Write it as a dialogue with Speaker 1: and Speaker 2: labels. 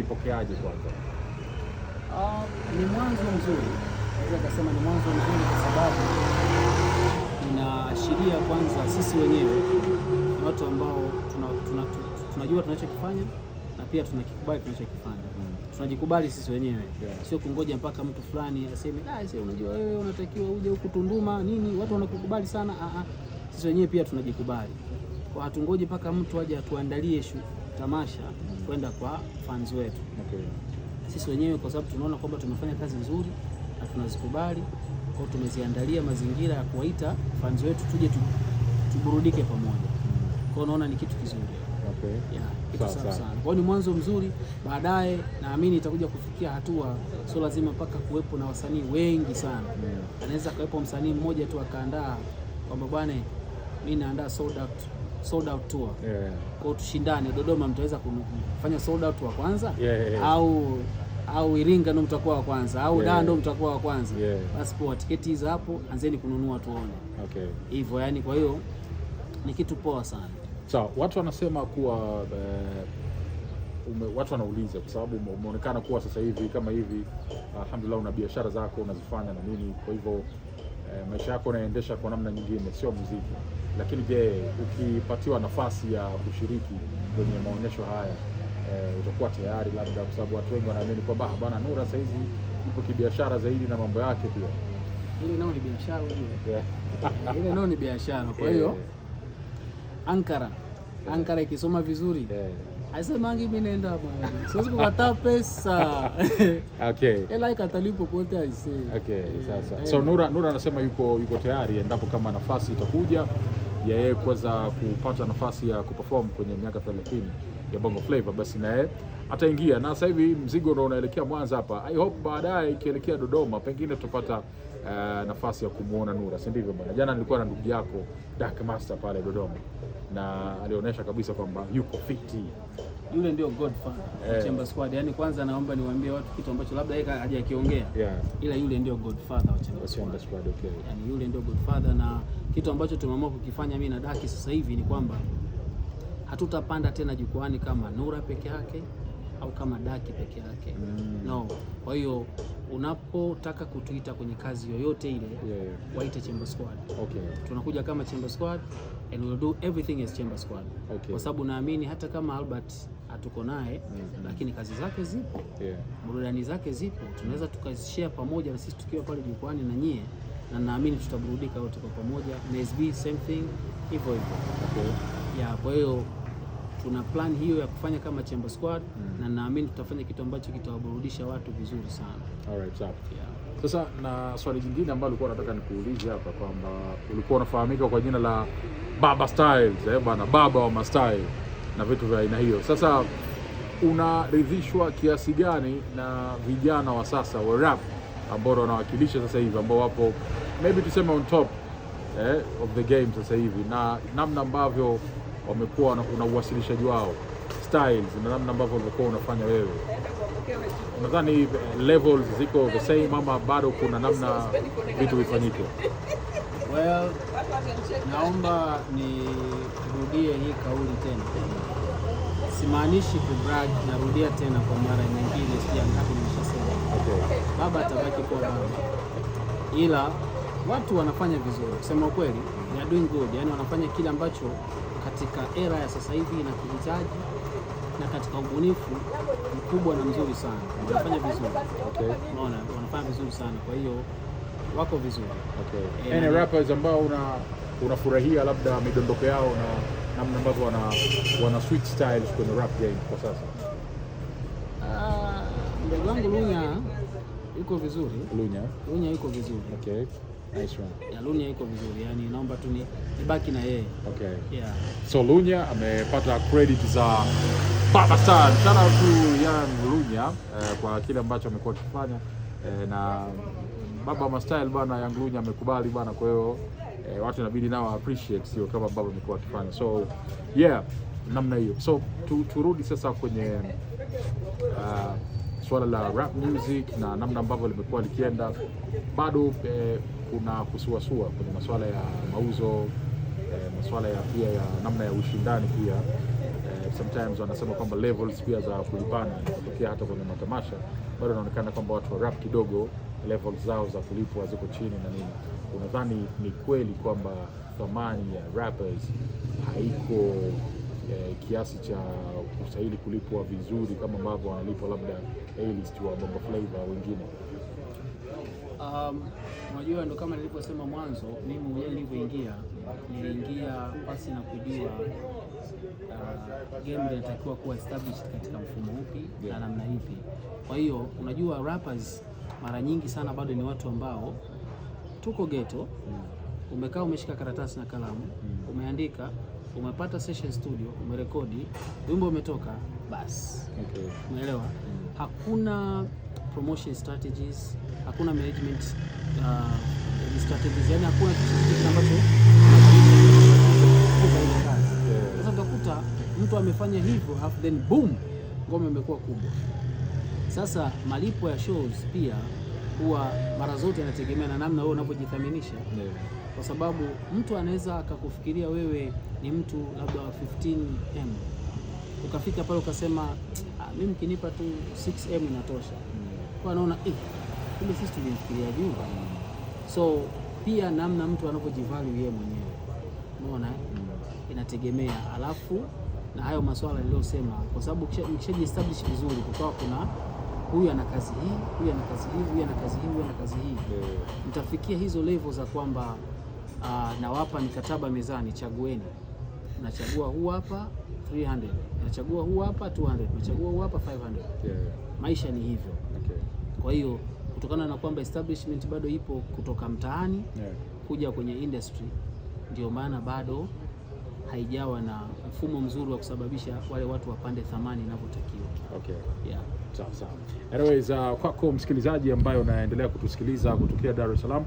Speaker 1: Ipokeaje kwanza?
Speaker 2: Ni mwanzo mzuri, naweza kusema ni mwanzo mzuri kwa sababu inaashiria kwanza sisi wenyewe watu ambao tunajua tunachokifanya na pia tunakikubali tunachokifanya. Tunajikubali sisi wenyewe, sio kungoja mpaka mtu fulani aseme unajua wewe unatakiwa uje huku Tunduma nini, watu wanakukubali sana. Sisi wenyewe pia tunajikubali, kwa hatungoji mpaka mtu aje atuandalie tamasha kwenda kwa fans wetu. Sisi wenyewe kwa sababu tunaona kwamba tumefanya kazi nzuri na tunazikubali, kwa tumeziandalia mazingira ya kuwaita fans wetu tuje tuburudike pamoja. Kwa naona ni kitu kizuri. Kitu sawa sana. Kwa ni mwanzo mzuri, baadaye naamini itakuja kufikia hatua sio lazima mpaka kuwepo na wasanii wengi sana. Anaweza kawepo msanii mmoja tu akaandaa kwamba bwana mimi naandaa sold out tour. Kwa tushindane, Dodoma mtaweza kufanya sold out wa kwanza au Iringa ndo mtakuwa wa kwanza au Dar ndo mtakuwa wa kwanza. Basi kwa tiketi hizo hapo anzeni kununua tuone. Hivyo yani, kwa hiyo ni kitu poa sana.
Speaker 1: So, watu wanasema kuwa watu wanauliza kwa sababu umeonekana kuwa sasa hivi kama hivi, alhamdulillah una biashara zako unazifanya na nini, kwa hivyo maisha yako unaendesha kwa namna nyingine, sio muziki. Lakini je, ukipatiwa nafasi ya kushiriki kwenye maonyesho haya utakuwa tayari labda, kwa sababu watu wengi wanaamini kwamba bwana Nura sasa hizi yuko kibiashara zaidi na mambo yake pia.
Speaker 2: Ile nao ni biashara hiyo. Ile nao ni biashara. Kwa hiyo Ankara ikisoma vizuri. Aisemangi mimi naenda bwana. Siwezi kukataa pesa. Ela ikatalipo pote aise.
Speaker 1: Sasa. So Nura anasema yuko tayari endapo kama nafasi itakuja ya yeye kuweza kupata nafasi ya kuperform kwenye miaka 30 ya Bongo Flava, basi naye ataingia. Na sasa hivi mzigo ndio unaelekea Mwanza hapa. I hope baadaye ikielekea Dodoma pengine tutapata nafasi ya kumuona Nura, si ndivyo bwana? Jana nilikuwa na ndugu yako Dark Master pale Dodoma na alionyesha kabisa kwamba yuko fiti.
Speaker 2: Yule ndio godfather wa Chamber Squad. Yaani kwanza naomba niwaambie watu kitu ambacho labda yeye hajakiongea. Ila yule ndio godfather wa Chamber Squad. Yaani yule ndio godfather, na kitu ambacho tumeamua kukifanya mimi na Daki sasa hivi ni kwamba hatutapanda tena jukwani kama Nura peke yake au kama Daki peke yake. No. Kwa hiyo unapotaka kutuita kwenye kazi yoyote ile, waite Chamber Squad. Tunakuja kama Chamber Squad and we'll do everything as Chamber Squad. Kwa sababu naamini hata kama Albert hatuko naye, lakini kazi zake zipo, burudani zake zipo, tunaweza tukashare pamoja na sisi tukiwa pale jukwani na nyie, na naamini tutaburudika wote kwa pamoja. NSB same thing, hivyo. Kwa hiyo tuna plan hiyo ya kufanya kama Chamber Squad, na naamini tutafanya kitu ambacho kitawaburudisha watu vizuri sana.
Speaker 1: Sasa na swali jingine ambalo nilikuwa nataka nikuulize hapa kwamba ulikuwa unafahamika kwa jina la Baba Styles, bwana baba wa mastyle na vitu vya aina hiyo. Sasa unaridhishwa kiasi gani na vijana wa sasa wa rap ambao wanawakilisha sasa hivi, ambao wapo maybe tuseme on top of the game sasa hivi, na namna ambavyo wamekuwa na uwasilishaji wao styles na namna ambavyo ulikuwa unafanya wewe? Nadhani levels ziko the same ama bado kuna namna vitu vifanyike?
Speaker 2: Well, naomba nirudie hii kauli tena. Simaanishi kubrag, narudia tena kwa mara nyingine, sija ngapi nimeshasema. Baba atabaki kwa baba. Ila watu wanafanya vizuri. Kusema ukweli, they are doing good. Yaani wanafanya kile ambacho katika era ya sasa hivi inakihitaji, na katika ubunifu mkubwa na mzuri sana. Wanafanya vizuri. Unaona, wanafanya vizuri sana. Kwa hiyo wako vizuri.
Speaker 1: Any rappers ambao unafurahia labda midondoko yao na namna ambavyo wana switch styles kwenye rap game kwa sasa?
Speaker 2: Ndugu wangu Lunya yuko vizuri. Lunya yuko vizuri.
Speaker 1: Nice one.
Speaker 2: Lunya yuko vizuri. Yaani naomba tu nibaki na yeye.
Speaker 1: So Lunya amepata credit za Baba Star. Shout out to young Lunya kwa kile ambacho amekuwa akifanya, na baba wa style bana, young Lunya amekubali bana. Kwa hiyo watu inabidi nao appreciate, sio kama baba amekuwa akifanya. So namna hiyo. So turudi sasa kwenye swala la rap music na namna ambavyo limekuwa likienda. Bado kuna kusuasua kwenye masuala ya mauzo, masuala ya pia ya namna ya ushindani pia. sometimes wanasema kwamba levels pia za kulipana inatokea hata kwenye matamasha, bado inaonekana kwamba watu wa rap kidogo levels zao za kulipwa ziko chini na nini. Unadhani ni kweli kwamba thamani ya rappers haiko kiasi cha kustahili kulipwa vizuri kama ambavyo wanalipwa labda A-list wa Bongo Flava wengine?
Speaker 2: Unajua, ndo kama nilivyosema mwanzo, mimi mwenyewe niliingia pasi na kujua game inatakiwa kuwa established katika mfumo upi na namna ipi. Kwa hiyo unajua, rappers mara nyingi sana bado ni watu ambao tuko ghetto, umekaa umeshika karatasi na kalamu, umeandika, umepata session studio, umerekodi, wimbo umetoka, basi. Umeelewa? Hakuna promotion strategies, hakuna management strategies, yani hakuna kitu ambacho sasa utakuta mtu amefanya hivyo then boom, ngoma imekuwa kubwa. Sasa malipo ya shows pia huwa mara zote yanategemea na namna wewe unavyojithaminisha. Kwa sababu mtu anaweza akakufikiria wewe ni mtu labda 15M, ukafika pale ukasema mimi mkinipa tu 6M inatosha. Kwa anaona kumbe sisi tulimfikiria juu. So pia namna mtu anavyojivalue yeye mwenyewe, unaona, inategemea. Alafu na hayo masuala niliyosema, kwa sababu ukishajiestablish vizuri, kukawa kuna huyu ana kazi hii, huyu ana kazi hii, huyu ana kazi hii, huyu ana kazi hii, mtafikia hizo level za kwamba nawapa mikataba mezani, chagueni. Nachagua huu hapa 300, nachagua huu hapa 200, nachagua huu hapa 500. Maisha ni hivyo. Kwa hiyo kutokana na kwamba establishment bado ipo kutoka mtaani kuja kwenye industry, ndio maana bado haijawa na mfumo mzuri wa kusababisha wale watu wapande thamani inavyotakiwa.
Speaker 1: Sawa. Anyways, kwako msikilizaji ambaye unaendelea kutusikiliza kutokea Dar es Salaam,